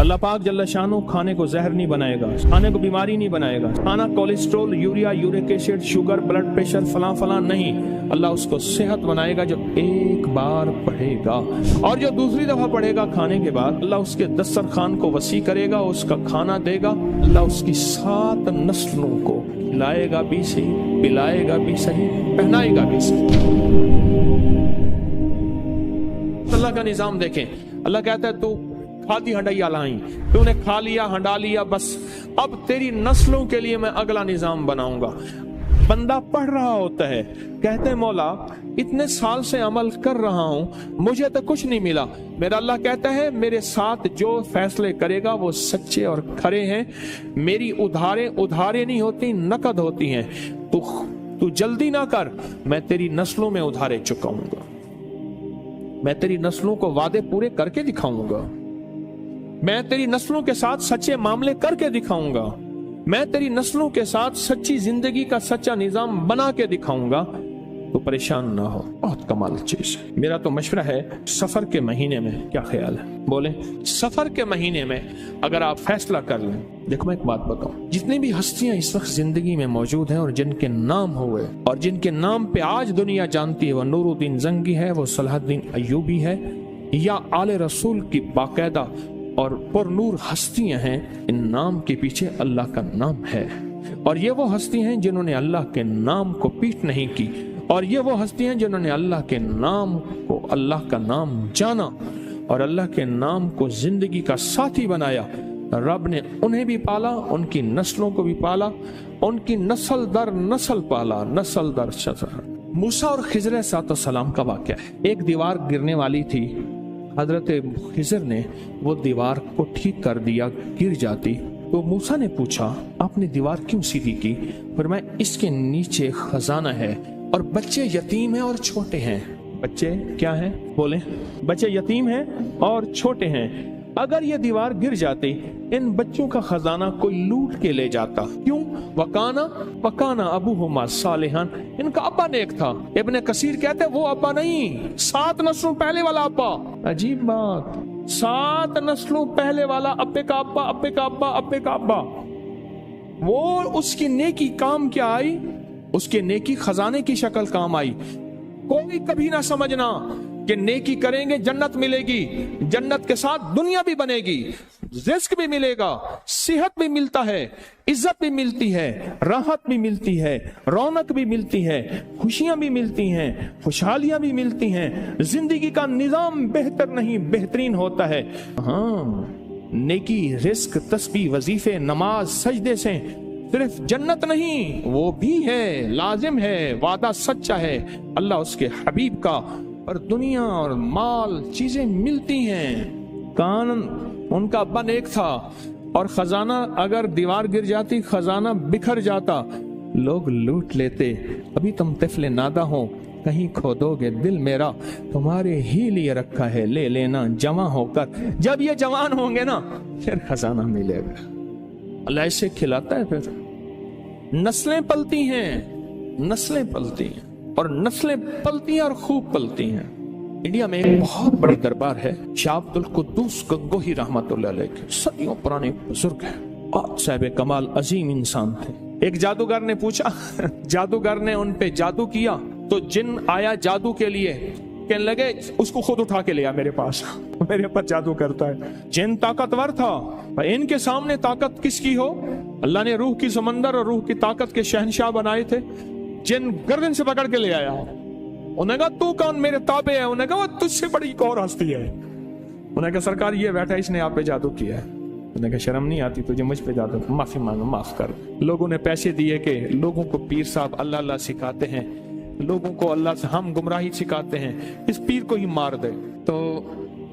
अल्लाह पाक जल्ला शानो खाने को जहर नहीं बनाएगा, खाने को बीमारी नहीं बनाएगा। खाना cholesterol, urea, uric acid, sugar, blood pressure, फला नहीं, अल्लाह उसको सेहत बनाएगा जो एक बार पढ़ेगा। और जो दूसरी दफा पढ़ेगा खाने के बाद, अल्लाह उसके दस्तरखान को वसी करेगा, उसका खाना देगा। अल्लाह उसकी 7 नस्लों को खिलाएगा भी सही, पिलाएगा भी सही, पहनाएगा भी सही। अल्लाह का निजाम देखें। अल्लाह कहता है तू खादी हंडाइया लाई, तूने खा लिया, हंडा लिया, बस अब तेरी नस्लों के लिए मैं अगला निजाम बनाऊंगा। बंदा पढ़ रहा होता है, कहते हैं मौला इतने साल से अमल कर रहा हूं, मुझे तो कुछ नहीं मिला। मेरा अल्लाह कहता है मेरे साथ जो फैसले करेगा वो सच्चे और खरे हैं। मेरी उधारे नहीं होती, नकद होती हैं। तू जल्दी ना कर, मैं तेरी नस्लों में उधारे चुकाऊंगा, मैं तेरी नस्लों को वादे पूरे करके दिखाऊंगा, मैं तेरी नस्लों के साथ सच्चे मामले करके दिखाऊंगा, मैं तेरी नस्लों के साथ सच्ची जिंदगी का सच्चा निजाम बना के दिखाऊंगा। तो परेशान ना हो, बहुत कमाल चीज है। मेरा तो मशवरा है सफर के महीने में, क्या ख्याल है बोले, सफर के महीने में अगर आप फैसला कर लें। देखो मैं एक बात बताऊं, जितनी भी हस्तियां इस वक्त जिंदगी में मौजूद हैं और जिनके नाम हुए और जिनके नाम पे आज दुनिया जानती है, वो नूरुद्दीन जंगी है, वो सलाहुद्दीन अय्यूबी है, या आले रसूल की बाकायदा और पुरनूर हस्तियां हैं। इन नाम के पीछे अल्लाह का नाम है, और ये वो हस्तियां हैं जिन्होंने अल्लाह के नाम को पीठ नहीं की, और ये वो हस्तियां हैं जिन्होंने अल्लाह के नाम को, अल्लाह का नाम जाना और अल्लाह के नाम को जिंदगी का साथी बनाया। रब ने उन्हें भी पाला, उनकी नस्लों को भी पाला, उनकी नस्ल दर नस्ल पाला, नस्ल दर नस्ल। मूसा और खिजर अलैहिस्सलाम का वाक़या है। एक दीवार गिरने वाली थी, हजरत खिजर ने वो दीवार को ठीक कर दिया, गिर जाती तो मूसा ने पूछा आपने दीवार क्यों सीधी की? फरमाया इसके नीचे खजाना है और बच्चे यतीम हैं और छोटे हैं। बच्चे क्या हैं? बोले बच्चे यतीम हैं और छोटे हैं। अगर ये दीवार गिर जाती, इन बच्चों का खजाना कोई लूट के ले जाता। क्यों? वकाना अबूहुमा सालिहान, इनका अब्बा नेक था। इब्ने कसीर कहते हैं वो अब्बा नहीं, 7 नस्लों पहले वाला अब्बा। अजीब बात, 7 नस्लों पहले वाला अब्बे का अब्बा, अब्बे का अब्बा, अब्बे का अब्बा। वो उसकी नेकी काम क्या आई? उसके नेकी खजाने की शक्ल काम आई। कोई कभी ना समझना कि नेकी करेंगे जन्नत मिलेगी, जन्नत के साथ दुनिया भी बनेगी, रिस्क भी मिलेगा, सेहत भी मिलता है, इज्जत भी मिलती है, राहत भी मिलती है, रौनक भी मिलती है, खुशियां भी मिलती हैं, खुशहालियां भी मिलती हैं। जिंदगी का निजाम बेहतर नहीं बेहतरीन होता है। हाँ, नेकी, रिस्क, तस्बीह, वजीफे, नमाज, सजदे से सिर्फ जन्नत नहीं, वो भी है, लाजिम है, वादा सच्चा है अल्लाह उसके हबीब का। और दुनिया और माल चीजें मिलती हैं। कान उनका अब्बा नेक था और खजाना, अगर दीवार गिर जाती, खजाना बिखर जाता, लोग लूट लेते। अभी तुम तिफले नादा हो, कहीं खो दोगे दिल मेरा, तुम्हारे ही लिए रखा है, ले लेना जवां होकर। जब ये जवान होंगे ना, फिर खजाना मिलेगा। अल्लाह ऐसे खिलाता है। फिर नस्लें पलती हैं, नस्लें पलती हैं, और नस्लें पलती हैं और खूब पलती हैं। इंडिया में एक बहुत बड़ी दरबार है, शाह अब्दुल कुद्दूस गंगोही रहमतुल्लाह अलैह के, सदियों पुराने बुजुर्ग हैं, बहुत साहिब कमाल अजीम इंसान थे। एक जादूगर ने पूछा, जादूगर ने उन पे जादू किया तो जिन आया जादू के लिए, कहने लगे उसको खुद उठा के लिया मेरे पास, मेरे पर जादू करता है। जिन ताकतवर था, इनके सामने ताकत किसकी हो? अल्लाह ने रूह की समंदर और रूह की ताकत के शहनशाह बनाए थे। जिन गर्दन से पकड़ के ले आया, उन्हें कहा तू कौन, मेरे ताबे है। उन्हें कहा वो तुझसे बड़ी एक और हस्ती है। उन्हें कहा सरकार ये बैठा, इसने आप पे जादू किया है। उन्हें कहा शर्म नहीं आती तुझे मुझ पे जादू? माफी मांगो, माफ कर। लोगों ने पैसे दिए कि लोगों को पीर साहब अल्लाह अल्लाह सिखाते हैं, लोगों को अल्लाह से हम गुमराही सिखाते हैं, इस पीर को ही मार दे। तो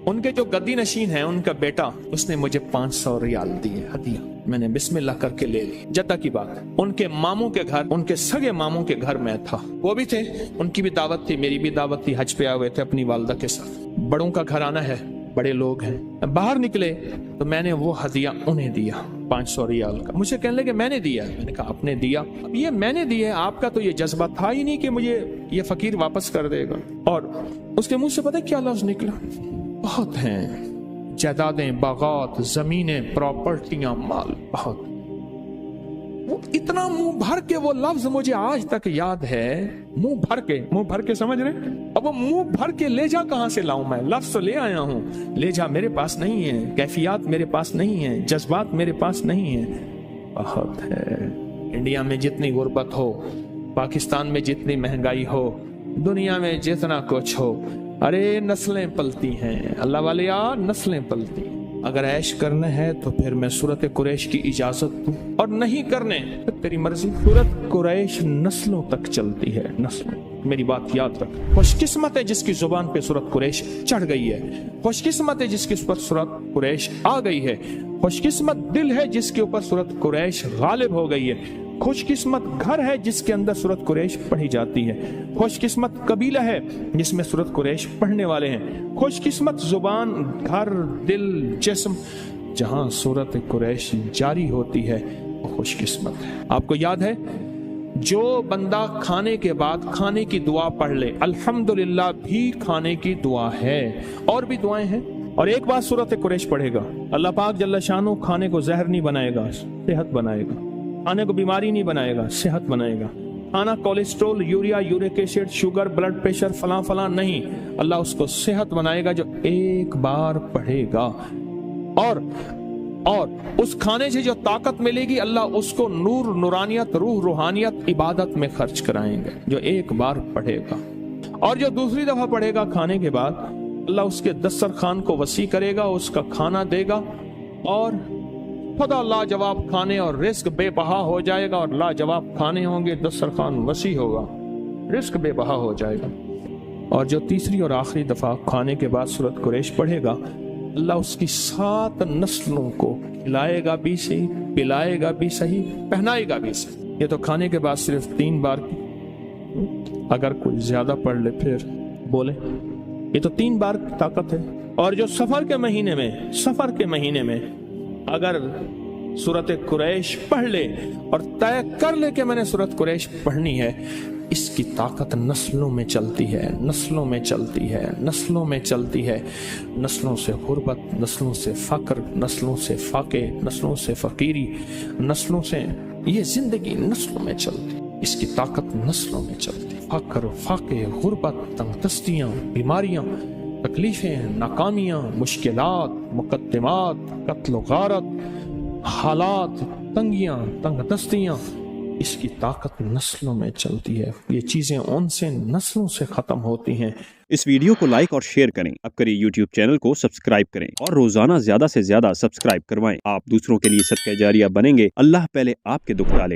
उनके जो गद्दी नशीन है, उनका बेटा, उसने मुझे 500 रियाल दिए हदिया। मैंने बिस्मिल्लाह करके ले ली। जद्दा की बात, उनके मामू के घर, उनके सगे मामू के घर में था। वो भी थे, उनकी भी दावत थी, मेरी भी दावत थी। हज पे आए हुए थे अपनी वालदा के साथ। बड़ों का घराना है, बड़े लोग हैं। बाहर निकले तो मैंने वो हदिया उन्हें दिया, 500 रियाल का। मुझे कहने लगे मैंने दिया। मैंने कहा आपने दिया? अब ये मैंने दिया, आपका तो ये जज्बा था ही नहीं कि मुझे ये फकीर वापस कर देगा। और उसके मुंह से पता है क्या लफ्ज निकला? बहुत हैं जायदादें, बागात, जमीनें, प्रॉपर्टियां, माल बहुत। वो इतना मुंह भर के वो लफ्ज मुझे आज तक याद है, मुंह भर के समझ रहे। अब वो मुंह भर के ले जा कहां से लाऊं मैं? लफ्ज तो ले आया हूं, ले जा मेरे पास नहीं है, कैफियत मेरे पास नहीं है, जज्बात मेरे पास नहीं है। बहुत है। इंडिया में जितनी गुर्बत हो, पाकिस्तान में जितनी महंगाई हो, दुनिया में जितना कुछ हो, अरे नस्लें पलती हैं अल्लाह वाले यार, नस्लें पलती। अगर ऐश करना है तो फिर मैं सूरत कुरैश की इजाजत दूं, और नहीं करने तो तेरी मर्जी। सूरत कुरैश नस्लों तक चलती है, नस्लों। मेरी बात याद रख। खुशकिस्मत है जिसकी जुबान पे सूरत कुरैश चढ़ गई है, खुशकिस्मत है जिसके ऊपर सूरत कुरैश आ गई है, खुशकिस्मत दिल है जिसके ऊपर सूरत कुरैश गालिब हो गई है, खुशकिस्मत घर है जिसके अंदर सूरत कुरैश पढ़ी जाती है, खुशकिस्मत कबीला है जिसमें सूरत कुरैश पढ़ने वाले हैं, खुशकिस्मत जुबान, घर, दिल, जिस्म जहां सूरत कुरैश जारी होती है वो खुशकिस्मत है। आपको याद है, जो बंदा खाने के बाद खाने की दुआ पढ़ ले, अल्हम्दुलिल्लाह भी खाने की दुआ है, और भी दुआएं हैं। और एक बार सूरत कुरैश पढ़ेगा, अल्लाह पाक जल्ला शानो खाने को जहर नहीं बनाएगा, सेहत बनाएगा। खाने को बीमारी नहीं बनाएगा, सेहत बनाएगा। खाना cholesterol, urea, uric acid, sugar, blood pressure, फला फला नहीं, अल्लाह उसको सेहत बनाएगा जो एक बार पढ़ेगा। और उस खाने से जो ताकत मिलेगी, अल्लाह उसको नूर, नूरानियत, रूह, रूहानियत, इबादत में खर्च कराएंगे जो एक बार पढ़ेगा। और जो दूसरी दफा पढ़ेगा खाने के बाद, अल्लाह उसके दस्तरखान को वसी करेगा, उसका खाना देगा, और खुदा लाजवाब खाने और रिस्क बेबहा हो जाएगा। और लाजवाब खाने होंगे, दस्तरखान वसी होगा, रिस्क बेबहा हो जाएगा। और जो तीसरी और आखिरी दफा खाने के बाद सूरत कुरैश पढ़ेगा, अल्लाह उसकी 7 नस्लों को खिलाएगा भी सही, पिलाएगा भी सही, पहनाएगा भी सही। ये तो खाने के बाद सिर्फ 3 बार की, अगर कोई ज्यादा पढ़ ले फिर बोले। ये तो 3 बार की ताकत है। और जो सफर के महीने में अगर सूरत कुरैश पढ़ ले और तय कर ले कि मैंने सूरत कुरैश पढ़नी है, इसकी ताकत नस्लों में चलती है, नस्लों में चलती है, नस्लों में चलती है। नस्लों से गुर्बत, नस्लों से फक्र, नस्लों से फाके, नस्लों से फकीरी, नस्लों से ये जिंदगी नस्लों में चलती, इसकी ताकत नस्लों में चलती। फक्र, फाके, गुर्बत, तंगदस्तियां, बीमारियां, तकलीफें, नाकामियां, मुश्किलात, मुकद्दमात, कत्ल गारत, हालात, तंगियां, तंगदस्तियां, इसकी ताकत नस्लों में चलती है। ये चीजें उनसे नस्लों से खत्म होती हैं। इस वीडियो को लाइक और शेयर करें। अब करें यूट्यूब चैनल को सब्सक्राइब करें और रोजाना ज्यादा से ज्यादा सब्सक्राइब करवाएं। आप दूसरों के लिए सदका जारिया बनेंगे। अल्लाह पहले आपके दुख टालेगा।